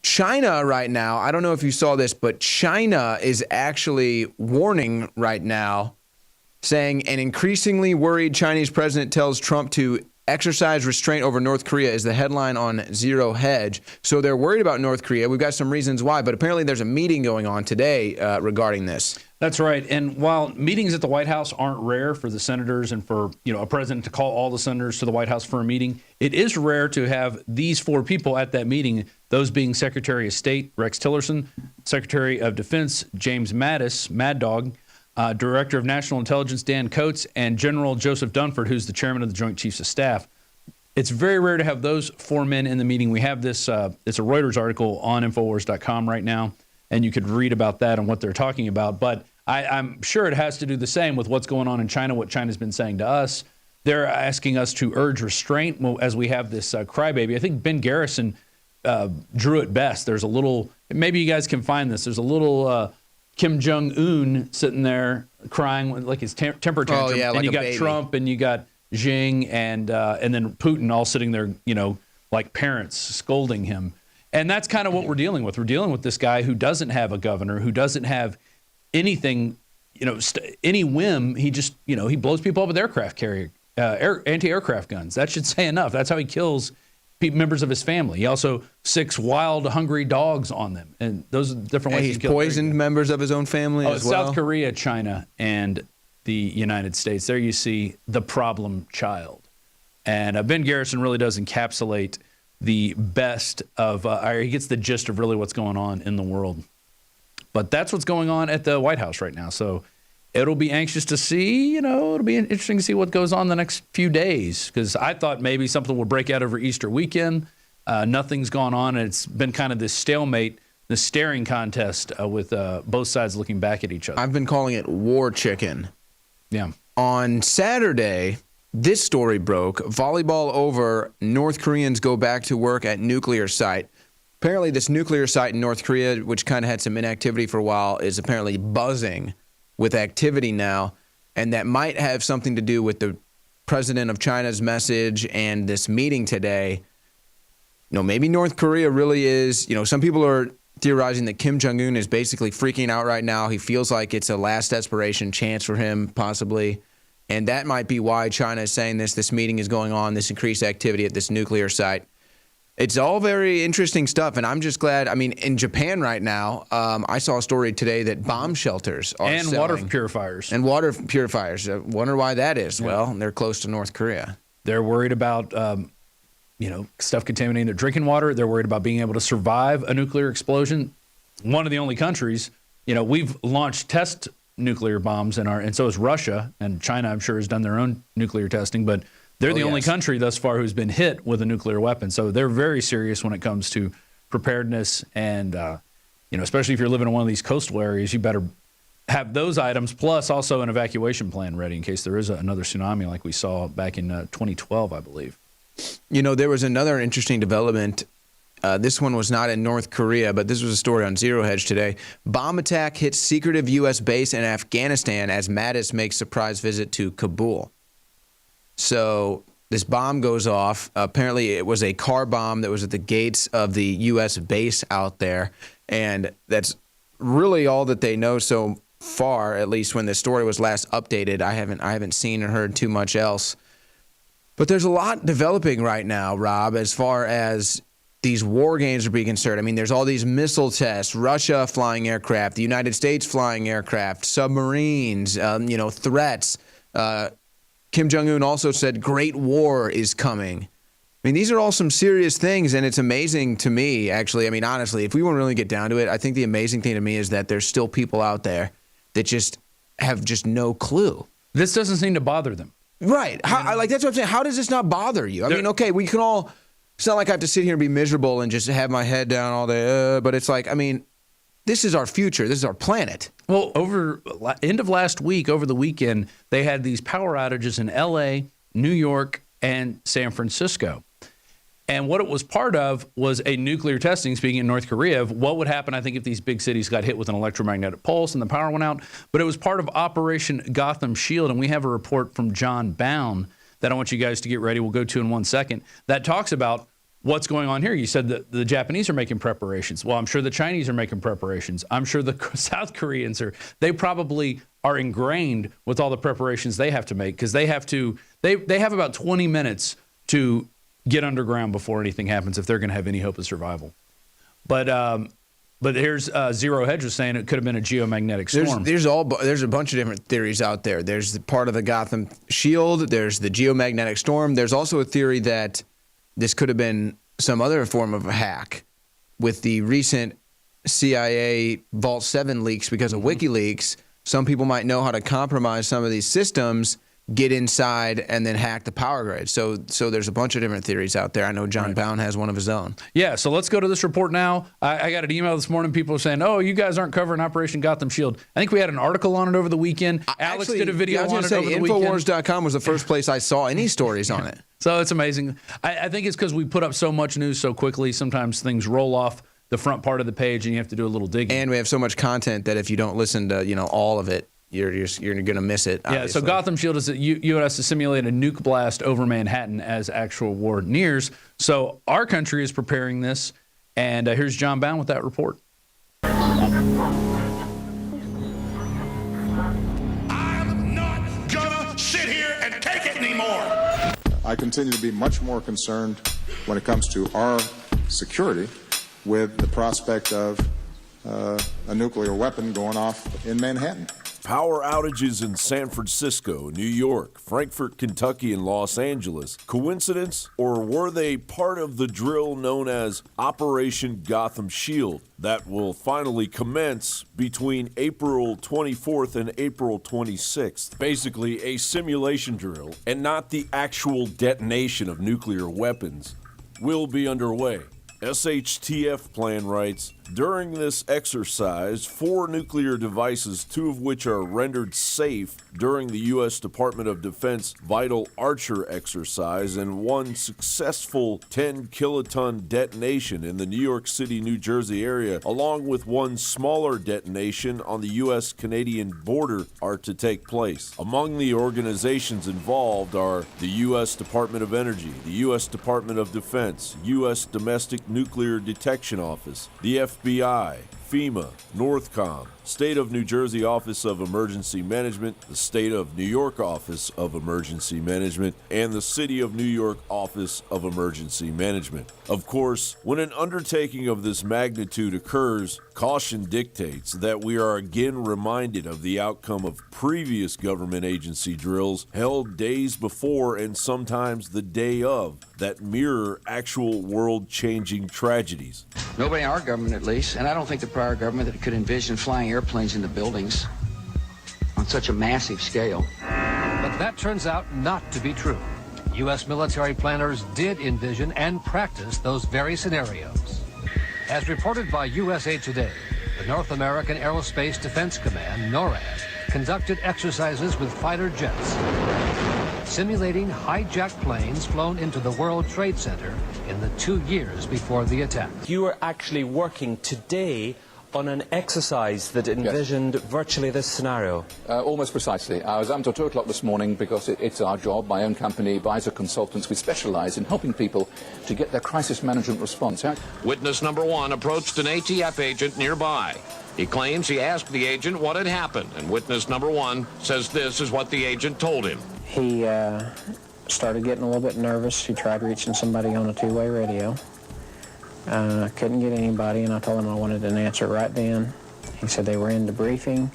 China right now, I don't know if you saw this, but China is actually warning right now, saying an increasingly worried Chinese president tells Trump to exercise restraint over North Korea is the headline on Zero Hedge. So they're worried about North Korea. We've got some reasons why, but apparently there's a meeting going on today regarding this. That's right. And while meetings at the White House aren't rare for the senators and for, a president to call all the senators to the White House for a meeting, it is rare to have these four people at that meeting, those being Secretary of State Rex Tillerson, Secretary of Defense James Mattis, Mad Dog, Director of National Intelligence Dan Coats, and General Joseph Dunford, who's the chairman of the Joint Chiefs of Staff. It's very rare to have those four men in the meeting. We have this, it's a Reuters article on Infowars.com right now, and you could read about that and what they're talking about. But I'm sure it has to do the same with what's going on in China, what China's been saying to us. They're asking us to urge restraint as we have this crybaby. I think Ben Garrison drew it best. There's a little, maybe you guys can find this, there's a little Kim Jong-un sitting there crying like his temper tantrum. Oh, yeah, and like you a got baby. Trump and you got Xi and then Putin all sitting there, like parents scolding him. And that's kind of what we're dealing with. We're dealing with this guy who doesn't have a governor, who doesn't have anything, any whim. He just, he blows people up with aircraft carrier, anti-aircraft guns. That should say enough. That's how he kills members of his family. He also sicks wild, hungry dogs on them. And those are different ways He's to kill. poisoned members of his own family as well. South Korea, China, and the United States. There you see the problem child. And Ben Garrison really does encapsulate the best of, he gets the gist of really what's going on in the world. But that's what's going on at the White House right now. So it'll be anxious to see, it'll be interesting to see what goes on the next few days. Because I thought maybe something would break out over Easter weekend. Nothing's gone on. And it's been kind of this stalemate, this staring contest with both sides looking back at each other. I've been calling it war chicken. Yeah. On Saturday, this story broke. Volleyball over, North Koreans go back to work at nuclear site. Apparently, this nuclear site in North Korea, which kind of had some inactivity for a while, is apparently buzzing with activity now. And that might have something to do with the president of China's message and this meeting today. Maybe North Korea really is, some people are theorizing that Kim Jong-un is basically freaking out right now. He feels like it's a last desperation chance for him, possibly. And that might be why China is saying this meeting is going on, this increased activity at this nuclear site. It's all very interesting stuff, and I'm just glad. I mean, in Japan right now, I saw a story today that bomb shelters are and selling. water purifiers. And water purifiers. I wonder why that is. Yeah. Well, they're close to North Korea. They're worried about, stuff contaminating their drinking water. They're worried about being able to survive a nuclear explosion. One of the only countries, we've launched test nuclear bombs and so is Russia, and China, I'm sure, has done their own nuclear testing, but they're the only country thus far who's been hit with a nuclear weapon. So they're very serious when it comes to preparedness. And, especially if you're living in one of these coastal areas, you better have those items, plus also an evacuation plan ready in case there is another tsunami like we saw back in 2012, I believe. There was another interesting development. This one was not in North Korea, but this was a story on Zero Hedge today. Bomb attack hits secretive U.S. base in Afghanistan as Mattis makes surprise visit to Kabul. So this bomb goes off. Apparently, it was a car bomb that was at the gates of the U.S. base out there. And that's really all that they know so far, at least when this story was last updated. I haven't seen or heard too much else. But there's a lot developing right now, Rob, as far as these war games are being concerned. I mean, there's all these missile tests, Russia flying aircraft, the United States flying aircraft, submarines, threats. Kim Jong-un also said great war is coming. I mean, these are all some serious things, and it's amazing to me, actually. I mean, honestly, if we want to really get down to it, I think the amazing thing to me is that there's still people out there that just have just no clue. This doesn't seem to bother them. Right. That's what I'm saying. How does this not bother you? I mean, okay, we can all – it's not like I have to sit here and be miserable and just have my head down all day, but it's like, I mean, this is our future. This is our planet. Well, end of last week, over the weekend, they had these power outages in L.A., New York, and San Francisco. And what it was part of was a nuclear testing, speaking in North Korea, of what would happen, I think, if these big cities got hit with an electromagnetic pulse and the power went out. But it was part of Operation Gotham Shield, and we have a report from John Bound that I want you guys to get ready. We'll go to in 1 second. That talks about what's going on here? You said that the Japanese are making preparations. Well, I'm sure the Chinese are making preparations. I'm sure the South Koreans are. They probably are ingrained with all the preparations they have to make, because they have about 20 minutes to get underground before anything happens if they're going to have any hope of survival. But here's Zero Hedge was saying it could have been a geomagnetic storm. There's a bunch of different theories out there. There's the part of the Gotham shield. There's the geomagnetic storm. There's also a theory that this could have been some other form of a hack with the recent CIA Vault 7 leaks because of WikiLeaks. Some people might know how to compromise some of these systems, get inside, and then hack the power grid. So there's a bunch of different theories out there. I know John Bound has one of his own. Yeah, so let's go to this report now. I got an email this morning, people saying, oh, you guys aren't covering Operation Gotham Shield. I think we had an article on it over the weekend. Alex did a video on it over the weekend. Infowars.com was the first place I saw any stories on it. So it's amazing. I think it's because we put up so much news so quickly. Sometimes things roll off the front part of the page and you have to do a little digging. And we have so much content that if you don't listen to all of it, you're going to miss it. Obviously. Yeah, so Gotham Shield is that U.S. to simulate a nuke blast over Manhattan as actual war nears. So our country is preparing this, and here's John Bound with that report. I'm not gonna sit here and take it anymore. I continue to be much more concerned when it comes to our security with the prospect of a nuclear weapon going off in Manhattan. Power outages in San Francisco, New York, Frankfort, Kentucky, and Los Angeles. Coincidence, or were they part of the drill known as Operation Gotham Shield that will finally commence between April 24th and April 26th? Basically, a simulation drill, and not the actual detonation of nuclear weapons, will be underway. SHTF plan writes, during this exercise, 4 nuclear devices, 2 of which are rendered safe during the U.S. Department of Defense Vital Archer exercise, and 1 successful 10-kiloton detonation in the New York City, New Jersey area, along with 1 smaller detonation on the U.S.-Canadian border, are to take place. Among the organizations involved are the U.S. Department of Energy, the U.S. Department of Defense, U.S. Domestic Nuclear Detection Office, the FBI, FEMA, Northcom, State of New Jersey Office of Emergency Management, the State of New York Office of Emergency Management, and the City of New York Office of Emergency Management. Of course, when an undertaking of this magnitude occurs, caution dictates that we are again reminded of the outcome of previous government agency drills held days before and sometimes the day of that mirror actual world-changing tragedies. Nobody in our government, at least, and I don't think the prior government that could envision flying airplanes into buildings on such a massive scale. But that turns out not to be true. U.S. military planners did envision and practice those very scenarios. As reported by USA Today, the North American Aerospace Defense Command, NORAD, conducted exercises with fighter jets, simulating hijacked planes flown into the World Trade Center in the 2 years before the attack. You are actually working today on an exercise that envisioned virtually this scenario. Almost precisely. I was up until 2 o'clock this morning because it's our job, my own company, Advisor Consultants. We specialize in helping people to get their crisis management response. Witness number 1 approached an ATF agent nearby. He claims he asked the agent what had happened, and witness number 1 says this is what the agent told him. He started getting a little bit nervous. He tried reaching somebody on a 2-way radio. Couldn't get anybody, and I told him I wanted an answer right then. He said they were in debriefing.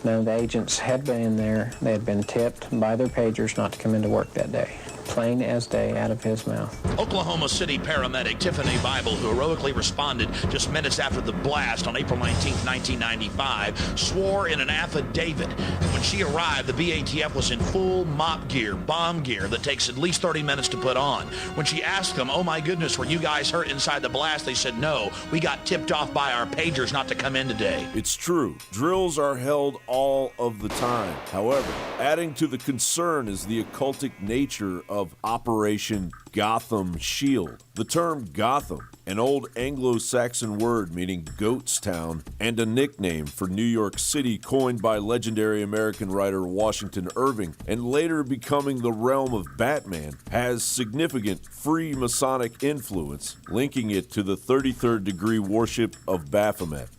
None of the agents had been in there. They had been tipped by their pagers not to come into work that day. Plain as day out of his mouth. Oklahoma City paramedic Tiffany Bible, who heroically responded just minutes after the blast on April 19, 1995, swore in an affidavit when she arrived, the BATF was in full mop gear, bomb gear that takes at least 30 minutes to put on. When she asked them, oh my goodness, were you guys hurt inside the blast? They said, no, we got tipped off by our pagers not to come in today. It's true. Drills are held all of the time. However, adding to the concern is the occultic nature of of Operation Gotham Shield. The term Gotham, an old Anglo-Saxon word meaning goat's town, and a nickname for New York City coined by legendary American writer Washington Irving, and later becoming the realm of Batman, has significant Freemasonic influence, linking it to the 33rd degree worship of Baphomet.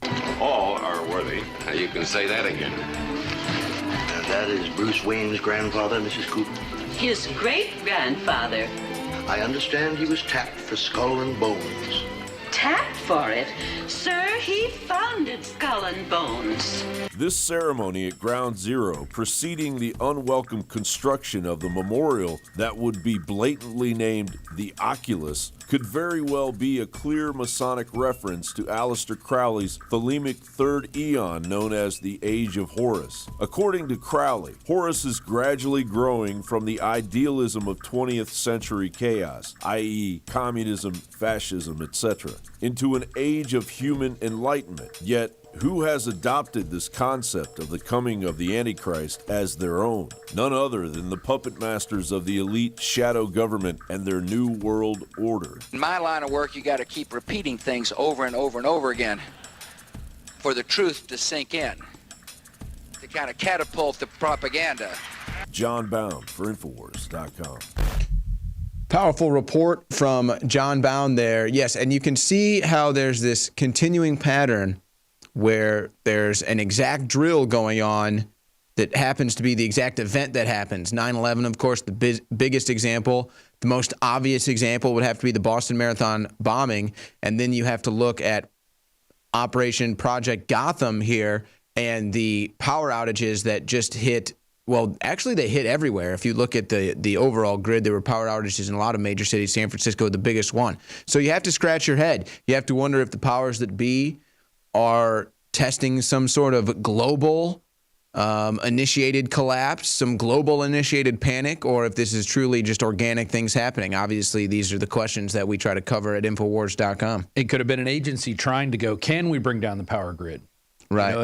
All are worthy. Now you can say that again. And that is Bruce Wayne's grandfather, Mrs. Cooper. His great-grandfather. I understand he was tapped for Skull and Bones. Tapped for it? Sir, he founded Skull and Bones. This ceremony at Ground Zero, preceding the unwelcome construction of the memorial that would be blatantly named the Oculus, could very well be a clear Masonic reference to Aleister Crowley's Thelemic Third Eon known as the Age of Horus. According to Crowley, Horus is gradually growing from the idealism of 20th century chaos, i.e. communism, fascism, etc., into an age of human enlightenment. Yet, who has adopted this concept of the coming of the Antichrist as their own? None other than the puppet masters of the elite shadow government and their new world order. In my line of work, you got to keep repeating things over and over and over again for the truth to sink in, to kind of catapult the propaganda. John Bound for Infowars.com. Powerful report from John Bound there. Yes, and you can see how there's this continuing pattern where there's an exact drill going on that happens to be the exact event that happens. 9/11, of course, the biggest example. The most obvious example would have to be the Boston Marathon bombing. And then you have to look at Operation Project Gotham here and the power outages that just hit. Well, actually, they hit everywhere. If you look at the overall grid, there were power outages in a lot of major cities. San Francisco, the biggest one. So you have to scratch your head. You have to wonder if the powers that be are testing some sort of global initiated collapse, some global initiated panic, or if this is truly just organic things happening. Obviously, these are the questions that we try to cover at Infowars.com. It could have been an agency trying to go, can we bring down the power grid? Right.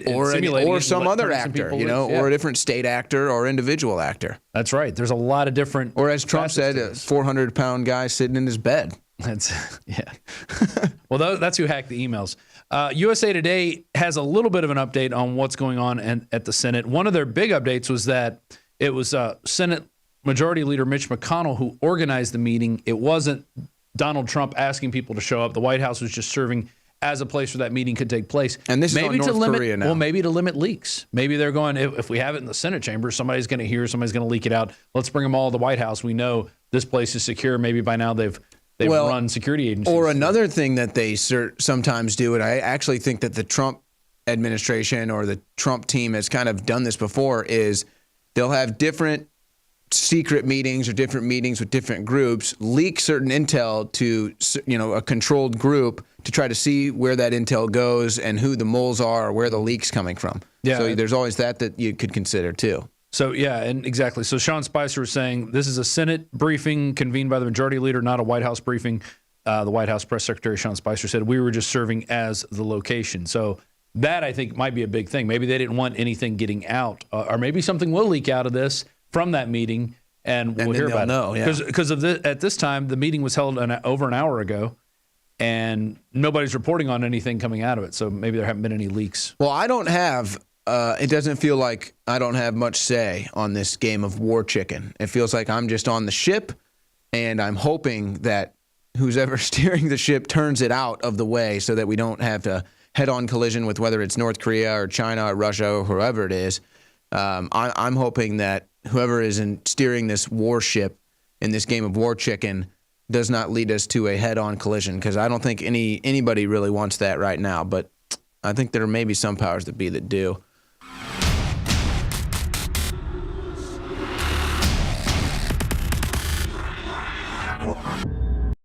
Or some other actor, or a different state actor or individual actor. That's right. There's a lot of different. Or as Trump said, a 400-pound guy sitting in his bed. Yeah. Well, that's who hacked the emails. USA Today has a little bit of an update on what's going on at the Senate. One of their big updates was that it was Senate Majority Leader Mitch McConnell who organized the meeting. It wasn't Donald Trump asking people to show up. The White House was just serving as a place where that meeting could take place. And this is on North Korea now. Well, maybe to limit leaks. Maybe they're going, if we have it in the Senate chamber, somebody's going to hear, somebody's going to leak it out. Let's bring them all to the White House. We know this place is secure. Maybe by now they've run security agencies. Or another thing that they sometimes do, and I actually think that the Trump administration or the Trump team has kind of done this before, is they'll have different secret meetings or different meetings with different groups, leak certain intel to a controlled group to try to see where that intel goes and who the moles are or where the leak's coming from. Yeah. So there's always that you could consider too. So, yeah, and exactly. So Sean Spicer was saying this is a Senate briefing convened by the majority leader, not a White House briefing. The White House press secretary, Sean Spicer, said we were just serving as the location. So that, I think, might be a big thing. Maybe they didn't want anything getting out. Or maybe something will leak out of this from that meeting, and we'll hear about it. Because at this time, the meeting was held over an hour ago, and nobody's reporting on anything coming out of it. So maybe there haven't been any leaks. Well, I don't have... it doesn't feel like I don't have much say on this game of war chicken. It feels like I'm just on the ship, and I'm hoping that who's ever steering the ship turns it out of the way so that we don't have to head-on collision with whether it's North Korea or China or Russia or whoever it is. I'm hoping that whoever is steering this warship in this game of war chicken does not lead us to a head-on collision, because I don't think anybody really wants that right now. But I think there may be some powers that be that do.